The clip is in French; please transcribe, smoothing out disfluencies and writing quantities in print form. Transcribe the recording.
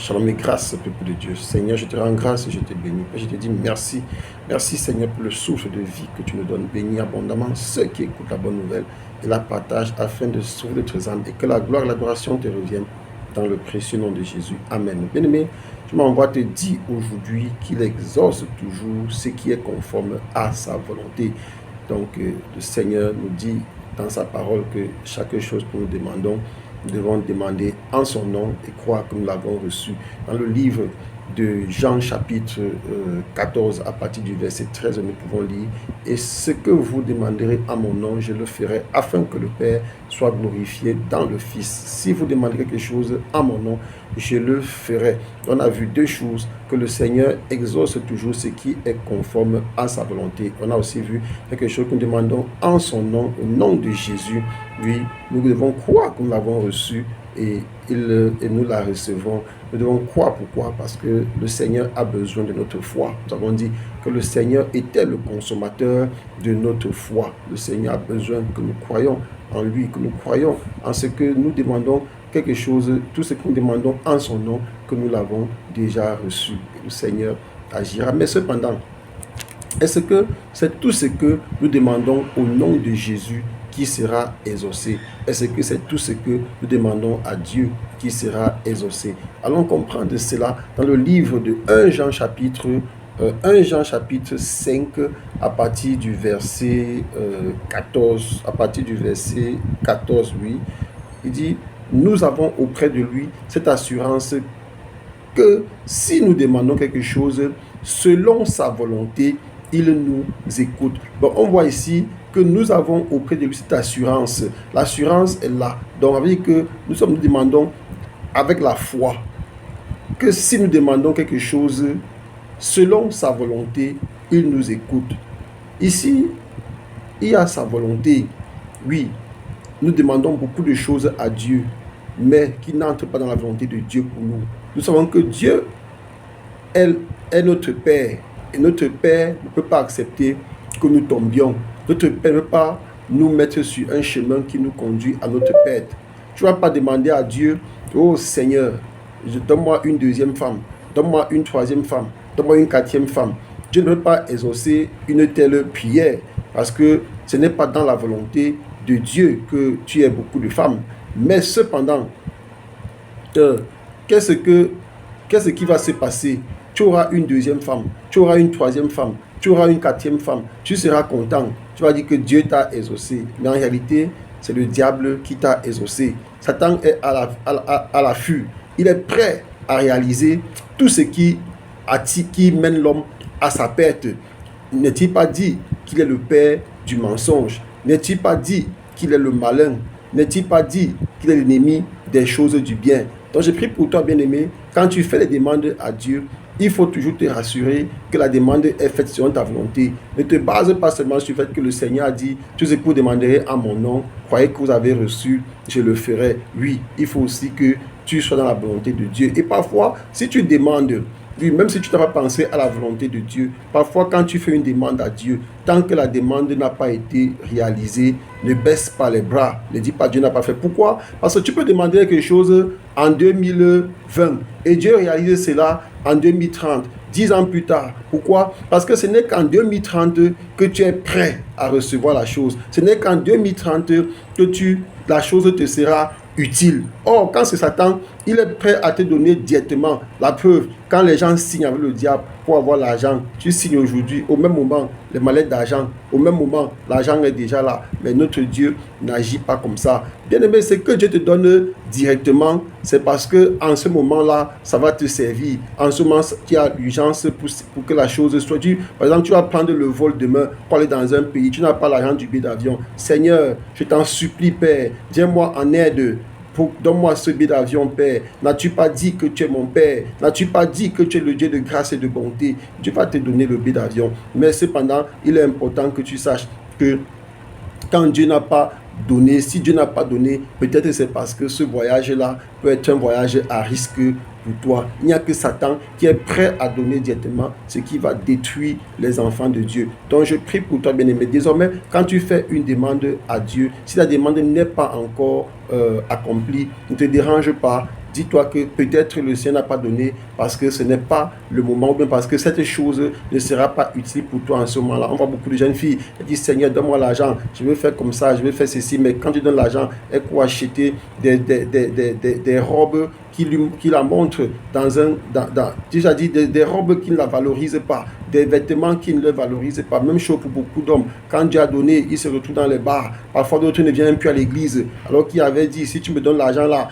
Shalom et grâce, peuple de Dieu. Seigneur, je te rends grâce et je te bénis. Et je te dis merci. Merci, Seigneur, pour le souffle de vie que tu nous donnes. Bénis abondamment ceux qui écoutent la bonne nouvelle et la partagent afin de sauver notre âme et que la gloire et l'adoration te reviennent dans le précieux nom de Jésus. Amen. Bien-aimé, je m'envoie te dire aujourd'hui qu'il exauce toujours ce qui est conforme à sa volonté. Donc, le Seigneur nous dit dans sa parole que chaque chose que nous demandons, nous devons demander en son nom et croire que nous l'avons reçu. Dans le livre de Jean chapitre 14, à partir du verset 13, nous pouvons lire « Et ce que vous demanderez à mon nom, je le ferai, afin que le Père soit glorifié dans le Fils. Si vous demanderez quelque chose à mon nom, je le ferai. » On a vu deux choses, que le Seigneur exauce toujours ce qui est conforme à sa volonté. On a aussi vu quelque chose que nous demandons en son nom, au nom de Jésus. Oui, nous devons croire que nous l'avons reçu et nous la recevons. Nous devons croire. Pourquoi? Parce que le Seigneur a besoin de notre foi. Nous avons dit que le Seigneur était le consommateur de notre foi. Le Seigneur a besoin que nous croyions en lui, que nous croyions en ce que nous demandons quelque chose, tout ce que nous demandons en son nom, que nous l'avons déjà reçu. Le Seigneur agira. Mais cependant, est-ce que c'est tout ce que nous demandons au nom de Jésus qui sera exaucé? Est-ce que c'est tout ce que nous demandons à Dieu qui sera exaucé? Allons comprendre cela dans le livre de 1 Jean chapitre 5 à partir du verset 14. À partir du verset 14, oui. Il dit, nous avons auprès de lui cette assurance que si nous demandons quelque chose selon sa volonté, il nous écoute. Donc on voit ici que nous avons auprès de lui cette assurance. L'assurance est là. Donc, on veut dire que nous demandons avec la foi que si nous demandons quelque chose selon sa volonté, il nous écoute. Ici, il y a sa volonté. Oui, nous demandons beaucoup de choses à Dieu, mais qui n'entrent pas dans la volonté de Dieu pour nous. Nous savons que Dieu est notre Père. Et notre Père ne peut pas accepter que nous tombions. Notre Père ne peut pas nous mettre sur un chemin qui nous conduit à notre perte. Tu ne vas pas demander à Dieu, oh Seigneur, donne-moi une deuxième femme, donne-moi une troisième femme, donne-moi une quatrième femme. Dieu ne peut pas exaucer une telle prière parce que ce n'est pas dans la volonté de Dieu que tu aies beaucoup de femmes. Mais cependant, qu'est-ce qui va se passer? Tu auras une deuxième femme, tu auras une troisième femme, tu auras une quatrième femme, tu seras content. Tu vas dire que Dieu t'a exaucé. Mais en réalité, c'est le diable qui t'a exaucé. Satan est à l'affût. Il est prêt à réaliser tout ce qui mène l'homme à sa perte. N'est-il pas dit qu'il est le père du mensonge? N'est-il pas dit qu'il est le malin? N'est-il pas dit qu'il est l'ennemi des choses du bien? Donc je prie pour toi, bien-aimé, quand tu fais les demandes à Dieu, il faut toujours te rassurer que la demande est faite selon ta volonté. Ne te base pas seulement sur le fait que le Seigneur a dit « Tout ce que vous demanderez en mon nom, croyez que vous avez reçu, je le ferai. » Oui, il faut aussi que tu sois dans la volonté de Dieu. Et parfois, si tu demandes, oui, même si tu n'as pas pensé à la volonté de Dieu, parfois quand tu fais une demande à Dieu, tant que la demande n'a pas été réalisée, ne baisse pas les bras, ne dis pas Dieu n'a pas fait. Pourquoi? Parce que tu peux demander quelque chose en 2020 et Dieu réalise cela en 2030, 10 ans plus tard. Pourquoi? Parce que ce n'est qu'en 2030 que tu es prêt à recevoir la chose. Ce n'est qu'en 2030 que la chose te sera utile. Or, quand c'est Satan, il est prêt à te donner directement la preuve. Quand les gens signent avec le diable pour avoir l'argent, tu signes aujourd'hui, au même moment, les mallettes d'argent, au même moment, l'argent est déjà là. Mais notre Dieu n'agit pas comme ça. Bien aimé, ce que Dieu te donne directement, c'est parce que en ce moment-là, ça va te servir. En ce moment, il y a l'urgence pour que la chose soit due. Par exemple, tu vas prendre le vol demain pour aller dans un pays. Tu n'as pas l'argent du billet d'avion. Seigneur, je t'en supplie, Père, viens-moi en aide. Donne-moi ce billet d'avion, Père. N'as-tu pas dit que tu es mon Père? N'as-tu pas dit que tu es le Dieu de grâce et de bonté? Dieu va te donner le billet d'avion. Mais cependant, il est important que tu saches que quand Dieu n'a pas donné, si Dieu n'a pas donné, peut-être c'est parce que ce voyage-là peut être un voyage à risque pour toi. Il n'y a que Satan qui est prêt à donner directement ce qui va détruire les enfants de Dieu. Donc je prie pour toi, bien-aimé. Désormais, quand tu fais une demande à Dieu, si la demande n'est pas encore accomplie, ne te dérange pas. dis-toi que peut-être le Seigneur n'a pas donné parce que ce n'est pas le moment ou bien parce que cette chose ne sera pas utile pour toi en ce moment-là. On voit beaucoup de jeunes filles qui disent Seigneur, donne-moi l'argent, je veux faire comme ça, je veux faire ceci, mais quand tu donnes l'argent, elles courent acheter des robes qui la montrent dans un. Déjà dit, des robes qui ne la valorisent pas, des vêtements qui ne le valorisent pas. Même chose pour beaucoup d'hommes. Quand Dieu a donné, ils se retrouvent dans les bars. Parfois, d'autres ne viennent plus à l'église. Alors qu'il avait dit si tu me donnes l'argent là,